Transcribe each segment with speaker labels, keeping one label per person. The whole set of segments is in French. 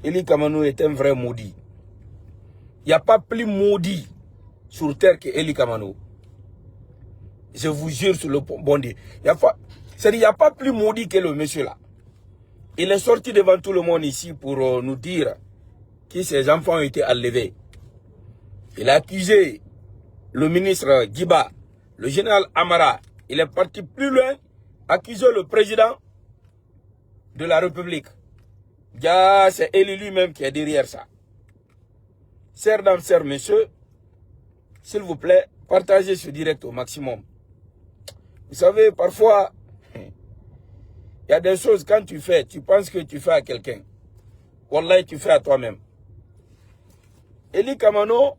Speaker 1: Eli Kamano est un vrai maudit. Il n'y a pas plus maudit sur terre que Eli Kamano. Je vous jure sur le bon Dieu. Il n'y a pas plus maudit que le monsieur là. Il est sorti devant tout le monde ici pour nous dire que ses enfants ont été enlevés. Il a accusé le ministre Djiba, le général Amara. Il est parti plus loin, accuser le président de la République. C'est Eli lui-même qui est derrière ça. Chers dames, chers messieurs, s'il vous plaît, partagez ce direct au maximum. Vous savez, parfois, il y a des choses, quand tu fais, tu penses que tu fais à quelqu'un. Wallah, tu fais à toi-même. Eli Kamano,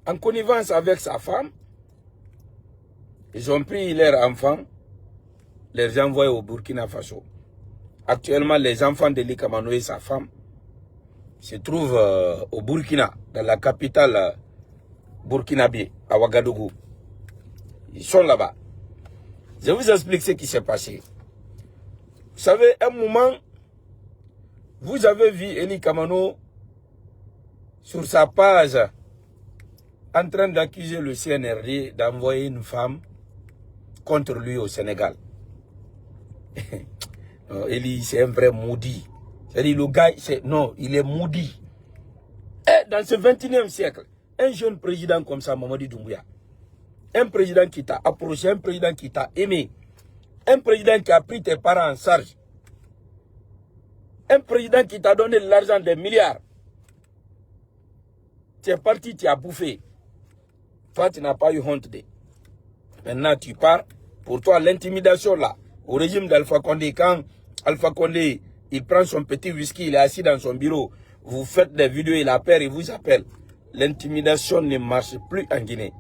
Speaker 1: en connivence avec sa femme, ils ont pris leurs enfants, les envoyés au Burkina Faso. Actuellement, les enfants d'Eli Kamano et sa femme se trouvent au Burkina, dans la capitale burkinabé, à Ouagadougou. Ils sont là-bas. Je vous explique ce qui s'est passé. Vous savez, un moment, vous avez vu Eli Kamano sur sa page en train d'accuser le CNRD d'envoyer une femme contre lui au Sénégal. Eli, c'est un vrai maudit. C'est-à-dire, le gars, non, il est maudit. Et dans ce 21e siècle, un jeune président comme ça, Mamadi Doumbouya, un président qui t'a approché, un président qui t'a aimé, un président qui a pris tes parents en charge, un président qui t'a donné de l'argent des milliards, tu es parti, tu as bouffé. Toi, tu n'as pas eu honte de. Maintenant, tu pars. Pour toi, l'intimidation là, au régime d'Alpha Condé, quand Alpha Condé, il prend son petit whisky, il est assis dans son bureau, vous faites des vidéos, il appelle, il vous appelle. L'intimidation ne marche plus en Guinée.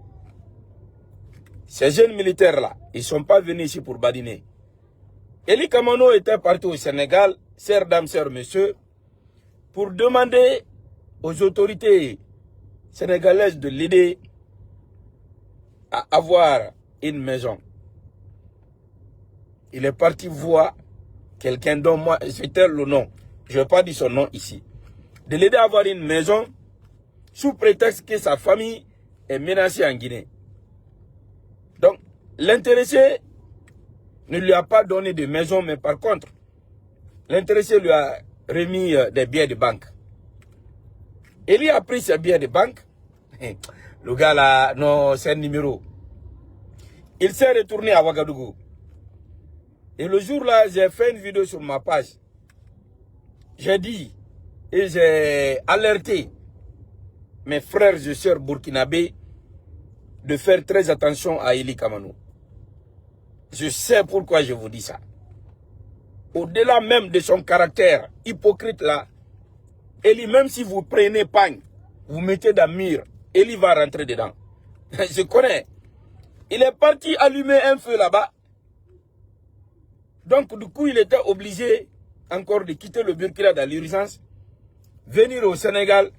Speaker 1: Ces jeunes militaires-là, ils ne sont pas venus ici pour badiner. Eli Kamano était parti au Sénégal, chers dames, chers messieurs, pour demander aux autorités sénégalaises de l'aider à avoir une maison. Il est parti voir quelqu'un dont moi, c'était le nom. Je ne vais pas dire son nom ici. De l'aider à avoir une maison sous prétexte que sa famille est menacée en Guinée. Donc, l'intéressé ne lui a pas donné de maison, mais par contre, l'intéressé lui a remis des billets de banque. Il a pris ses billets de banque. Le gars là, non, c'est un numéro. Il s'est retourné à Ouagadougou. Et le jour là, j'ai fait une vidéo sur ma page. J'ai dit et j'ai alerté mes frères et sœurs burkinabés de faire très attention à Eli Kamano. Je sais pourquoi je vous dis ça. Au-delà même de son caractère hypocrite là, Eli, même si vous prenez pagne, vous mettez dans le mur, Eli va rentrer dedans. Je connais. Il est parti allumer un feu là-bas. Donc, du coup, il était obligé encore de quitter le Burkina dans l'urgence, venir au Sénégal,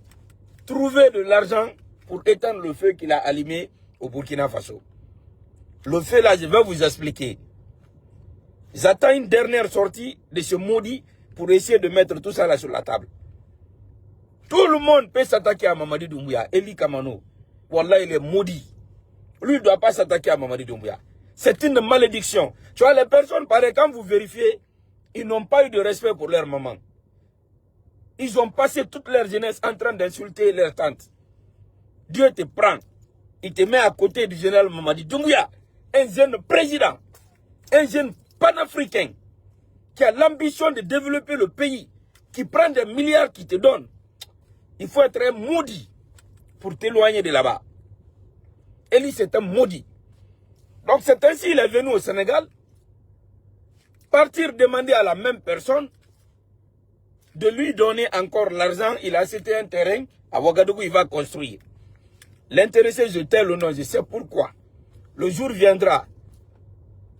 Speaker 1: trouver de l'argent pour éteindre le feu qu'il a allumé au Burkina Faso. Le feu là, je vais vous expliquer. J'attends une dernière sortie de ce maudit pour essayer de mettre tout ça là sur la table. Tout le monde peut s'attaquer à Mamadi Doumbouya, Eli Kamano. Wallah, il est maudit. Lui ne doit pas s'attaquer à Mamadi Doumbouya. C'est une malédiction. Tu vois, les personnes, pareil, quand vous vérifiez, ils n'ont pas eu de respect pour leur maman. Ils ont passé toute leur jeunesse en train d'insulter leur tante. Dieu te prend. Il te met à côté du général Mamadi Doumbouya, un jeune président, un jeune panafricain, qui a l'ambition de développer le pays, qui prend des milliards qui te donne. Il faut être un maudit pour t'éloigner de là-bas. Eli, c'est un maudit. Donc c'est ainsi qu'il est venu au Sénégal, partir demander à la même personne de lui donner encore l'argent. Il a acheté un terrain, à Ouagadougou, il va construire. L'intéressé, je tais le nom, je sais pourquoi. Le jour viendra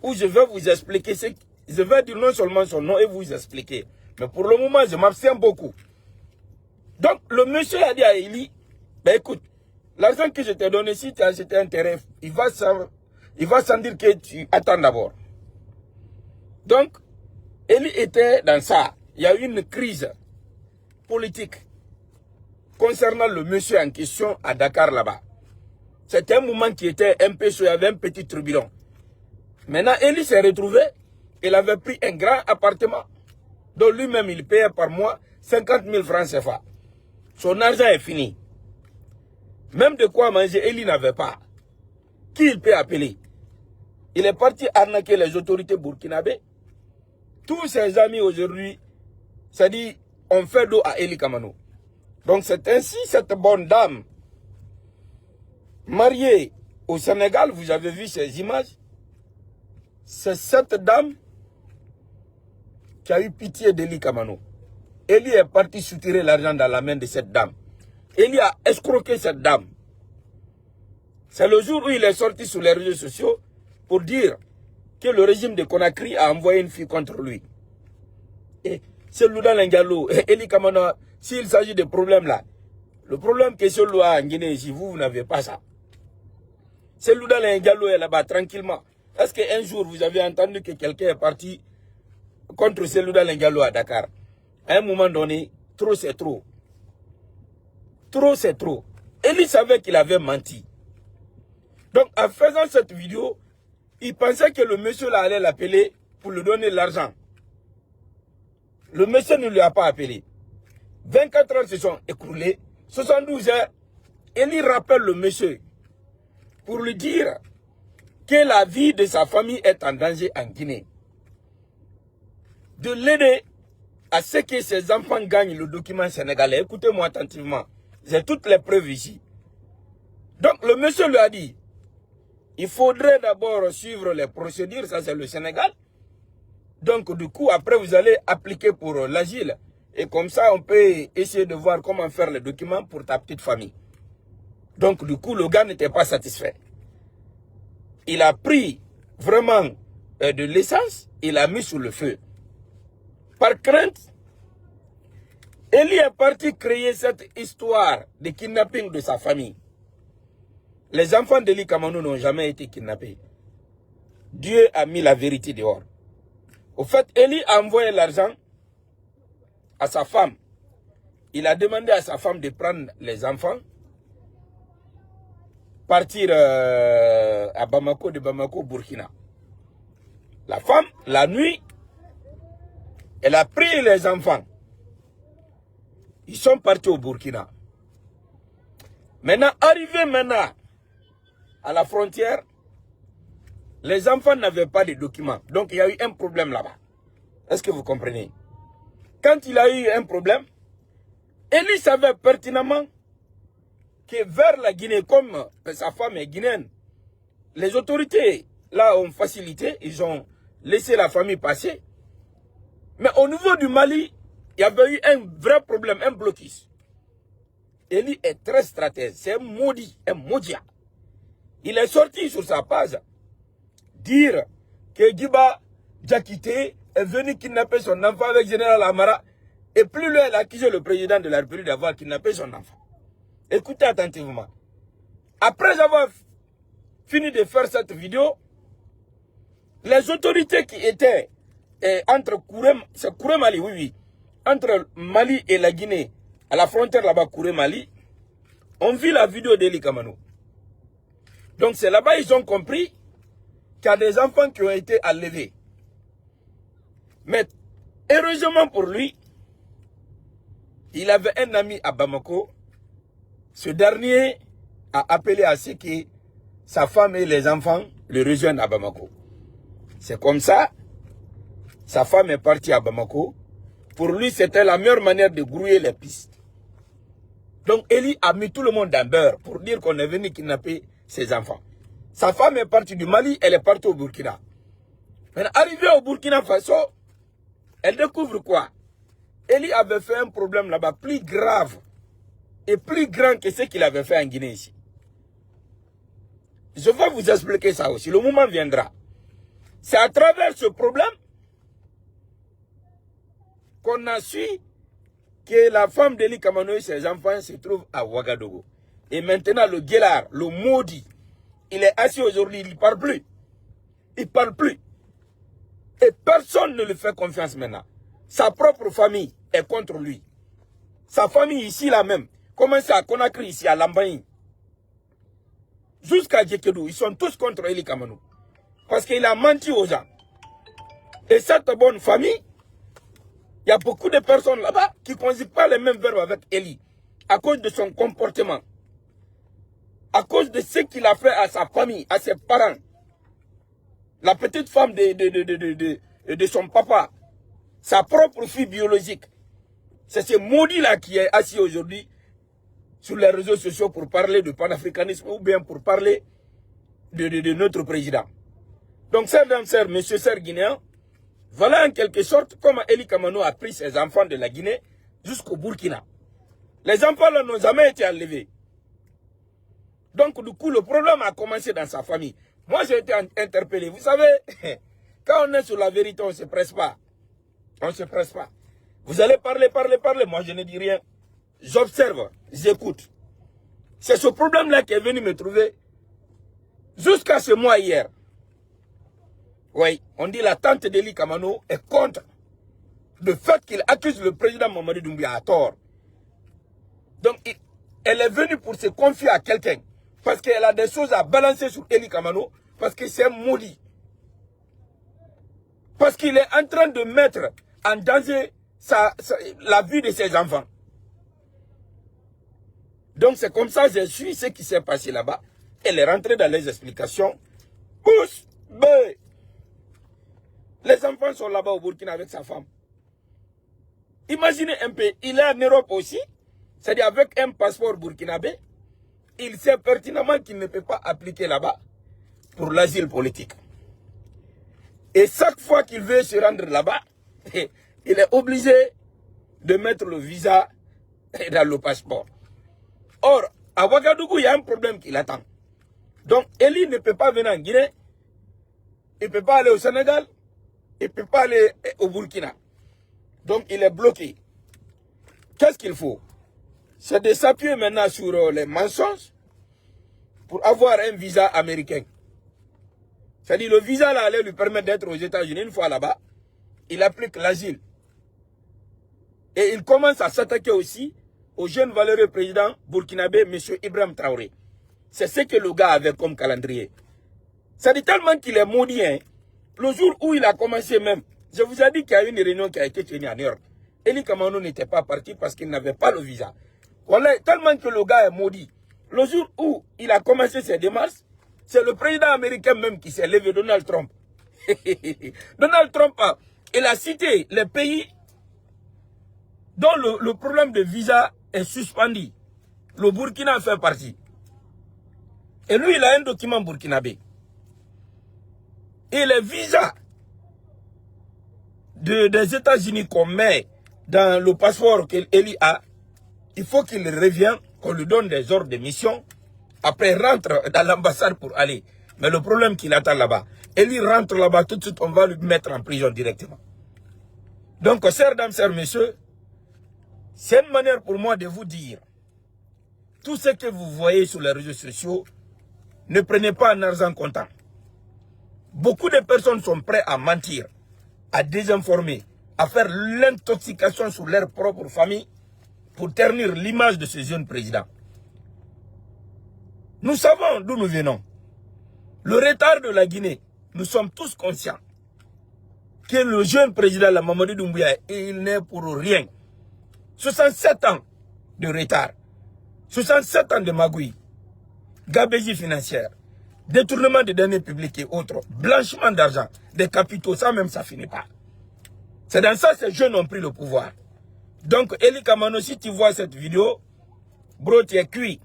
Speaker 1: où je vais vous expliquer, je vais dire non seulement son nom et vous expliquer. Mais pour le moment, je m'abstiens beaucoup. Donc le monsieur a dit à Eli, ben écoute, l'argent que je t'ai donné, si tu as acheté un terrain, il va sans dire que tu attends d'abord. Donc, Eli était dans ça. il y a eu une crise politique concernant le monsieur en question à Dakar là-bas. C'était un moment qui était un peu chaud, il y avait un petit turbulent. Maintenant, Eli s'est retrouvé, il avait pris un grand appartement, dont lui-même il payait par mois 50 000 francs CFA. Son argent est fini. Même de quoi manger, Eli n'avait pas. Qui il peut appeler? Il est parti arnaquer les autorités burkinabées. Tous ses amis aujourd'hui, c'est-à-dire, ont fait dos à Eli Kamano. Donc c'est ainsi cette bonne dame, mariée au Sénégal, vous avez vu ces images, c'est cette dame qui a eu pitié d'Eli Kamano. Eli est parti soutirer l'argent dans la main de cette dame. Eli a escroqué cette dame. C'est le jour où il est sorti sur les réseaux sociaux pour dire que le régime de Conakry a envoyé une fille contre lui. Et c'est Louda Lengalo, Eli Kamano, s'il s'agit de problèmes là, le problème que ce loi en Guinée ici, vous n'avez pas ça. C'est Louda Lengalo est là-bas tranquillement. Est-ce qu'un jour vous avez entendu que quelqu'un est parti contre Selouda Lengalo à Dakar? À un moment donné, trop c'est trop. Trop c'est trop. Eli savait qu'il avait menti. Donc en faisant cette vidéo, il pensait que le monsieur là allait l'appeler pour lui donner l'argent. Le monsieur ne lui a pas appelé. 24 heures se sont écoulées. 72 heures, Eli rappelle le monsieur pour lui dire que la vie de sa famille est en danger en Guinée. De l'aider à ce que ses enfants gagnent le document sénégalais. Écoutez-moi attentivement. J'ai toutes les preuves ici. Donc le monsieur lui a dit, il faudrait d'abord suivre les procédures, ça c'est le Sénégal. Donc du coup, après vous allez appliquer pour l'asile. Et comme ça, on peut essayer de voir comment faire les documents pour ta petite famille. Donc du coup, le gars n'était pas satisfait. Il a pris vraiment de l'essence, il a mis sous le feu. Par crainte, Eli est parti créer cette histoire de kidnapping de sa famille. Les enfants d'Eli Kamano n'ont jamais été kidnappés. Dieu a mis la vérité dehors. Au fait, Eli a envoyé l'argent à sa femme. Il a demandé à sa femme de prendre les enfants, partir à Bamako, de Bamako au Burkina. La femme, la nuit, elle a pris les enfants. Ils sont partis au Burkina. Maintenant, arrivé maintenant à la frontière, les enfants n'avaient pas de documents. Donc, il y a eu un problème là-bas. Est-ce que vous comprenez? Quand il a eu un problème, Eli savait pertinemment que vers la Guinée, comme sa femme est guinéenne, les autorités là ont facilité, ils ont laissé la famille passer. Mais au niveau du Mali, il y avait eu un vrai problème, un blocus. Eli est très stratège, c'est un maudit, un maudia. Il est sorti sur sa page dire que Djiba Diakité est venu kidnapper son enfant avec Général Amara. Et plus loin, il a accusé le président de la République d'avoir kidnappé son enfant. Écoutez attentivement. Après avoir fini de faire cette vidéo, les autorités qui étaient entre Kouré Mali, oui, oui, entre Mali et la Guinée, à la frontière là-bas, Kouré Mali, ont vu la vidéo d'Eli Kamano. Donc c'est là-bas ils ont compris qu'il y a des enfants qui ont été enlevés. Mais heureusement pour lui, il avait un ami à Bamako. Ce dernier a appelé à ce que sa femme et les enfants le rejoignent à Bamako. C'est comme ça, sa femme est partie à Bamako. Pour lui, c'était la meilleure manière de grouiller les pistes. Donc, Eli a mis tout le monde en beurre pour dire qu'on est venu kidnapper ses enfants. Sa femme est partie du Mali, elle est partie au Burkina. Mais arrivée au Burkina Faso, elle découvre quoi? Eli avait fait un problème là-bas plus grave et plus grand que ce qu'il avait fait en Guinée ici. Je vais vous expliquer ça aussi, le moment viendra. C'est à travers ce problème qu'on a su que la femme d'Eli Kamano et ses enfants se trouvent à Ouagadougou. Et maintenant, le guélard, le maudit, il est assis aujourd'hui, il ne parle plus. Il ne parle plus. Et personne ne lui fait confiance maintenant. Sa propre famille est contre lui. Sa famille ici là même, commence à Conakry, ici à Lambaye, jusqu'à Djekedou, ils sont tous contre Eli Kamanou. Parce qu'il a menti aux gens. Et cette bonne famille, il y a beaucoup de personnes là-bas qui ne conjuguent pas les mêmes verbes avec Eli. À cause de son comportement. À cause de ce qu'il a fait à sa famille, à ses parents. La petite femme de son papa. Sa propre fille biologique. C'est ce maudit-là qui est assis aujourd'hui sur les réseaux sociaux pour parler de panafricanisme ou bien pour parler de notre président. Donc, chers dames, chers, messieurs, chers Guinéens, voilà en quelque sorte comment Eli Kamanou a pris ses enfants de la Guinée jusqu'au Burkina. Les enfants là n'ont jamais été enlevés. Donc, du coup, le problème a commencé dans sa famille. Moi, j'ai été interpellé. Vous savez, quand on est sur la vérité, on ne se presse pas. On ne se presse pas. Vous allez parler. Moi, je ne dis rien. J'observe, j'écoute. C'est ce problème-là qui est venu me trouver jusqu'à ce mois hier. Oui, on dit la tante d'Eli Kamanou est contre le fait qu'il accuse le président Mamadi Doumbouya à tort. Donc, elle est venue pour se confier à quelqu'un. Parce qu'elle a des choses à balancer sur Eli Kamanou. Parce que c'est maudit. Parce qu'il est en train de mettre en danger la vie de ses enfants. Donc c'est comme ça que je suis ce qui s'est passé là-bas. Elle est rentrée dans les explications. Pousse, B. Les enfants sont là-bas au Burkina avec sa femme. Imaginez un peu, il est en Europe aussi. C'est-à-dire avec un passeport burkinabé. Il sait pertinemment qu'il ne peut pas appliquer là-bas pour l'asile politique. Et chaque fois qu'il veut se rendre là-bas, il est obligé de mettre le visa dans le passeport. Or, à Ouagadougou, il y a un problème qui l'attend. Donc, Eli ne peut pas venir en Guinée. Il ne peut pas aller au Sénégal. Il ne peut pas aller au Burkina. Donc, il est bloqué. Qu'est-ce qu'il faut? C'est de s'appuyer maintenant sur les mensonges pour avoir un visa américain. C'est-à-dire le visa là allait lui permettre d'être aux États-Unis. Une fois là-bas, il applique l'asile. Et il commence à s'attaquer aussi au jeune valeureux président burkinabé, M. Ibrahim Traoré. C'est ce que le gars avait comme calendrier. Ça dit tellement qu'il est maudit. Hein. Le jour où il a commencé même, je vous ai dit qu'il y a une réunion qui a été tenue à New York. Eli Kamanou n'était pas parti parce qu'il n'avait pas le visa. Voilà, tellement que le gars est maudit. Le jour où il a commencé ses démarches, c'est le président américain même qui s'est levé, Donald Trump. Donald Trump, il a cité les pays dont le problème de visa est suspendu. Le Burkina fait partie. Et lui, il a un document burkinabé. Et les visas des États-Unis qu'on met dans le passeport qu'Eli a, il faut qu'il revienne, qu'on lui donne des ordres de mission. Après, rentre dans l'ambassade pour aller. Mais le problème qu'il attend là-bas, Eli rentre là-bas, tout de suite, on va lui mettre en prison directement. Donc, chers dames, chers messieurs, c'est une manière pour moi de vous dire, tout ce que vous voyez sur les réseaux sociaux, ne prenez pas en argent comptant. Beaucoup de personnes sont prêtes à mentir, à désinformer, à faire l'intoxication sur leur propre famille pour ternir l'image de ce jeune président. Nous savons d'où nous venons. Le retard de la Guinée, nous sommes tous conscients que le jeune président, la Mamadi Doumbouya, il n'est pour rien. 67 ans de retard, 67 ans de magouille, gabegie financière, détournement de deniers publics et autres, blanchiment d'argent, des capitaux, ça même ça finit pas. C'est dans ça que ces jeunes ont pris le pouvoir. Donc Eli Kamanou, si tu vois cette vidéo, bro, tu es cuit.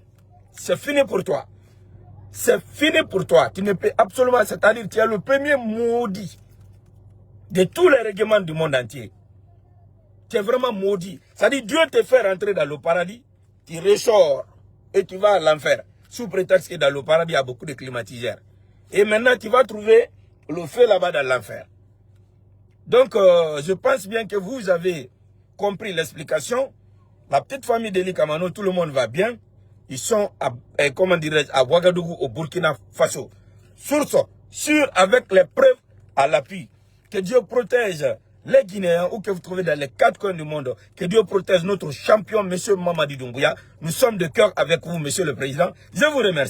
Speaker 1: C'est fini pour toi. C'est fini pour toi. Tu ne peux absolument, c'est-à-dire tu es le premier maudit de tous les règlements du monde entier. Tu es vraiment maudit. C'est-à-dire Dieu te fait rentrer dans le paradis, tu ressors et tu vas à l'enfer. Sous prétexte que dans le paradis, il y a beaucoup de climatiseurs. Et maintenant, tu vas trouver le feu là-bas dans l'enfer. Donc, je pense bien que vous avez compris l'explication. La petite famille d'Eli Kamanou, tout le monde va bien. Ils sont, comment dirais-je, à Ouagadougou, au Burkina Faso. Source sûre avec les preuves à l'appui. Que Dieu protège les Guinéens ou que vous trouvez dans les 4 coins du monde, que Dieu protège notre champion, M. Mamadi Doumbouya. Nous sommes de cœur avec vous, Monsieur le Président. Je vous remercie.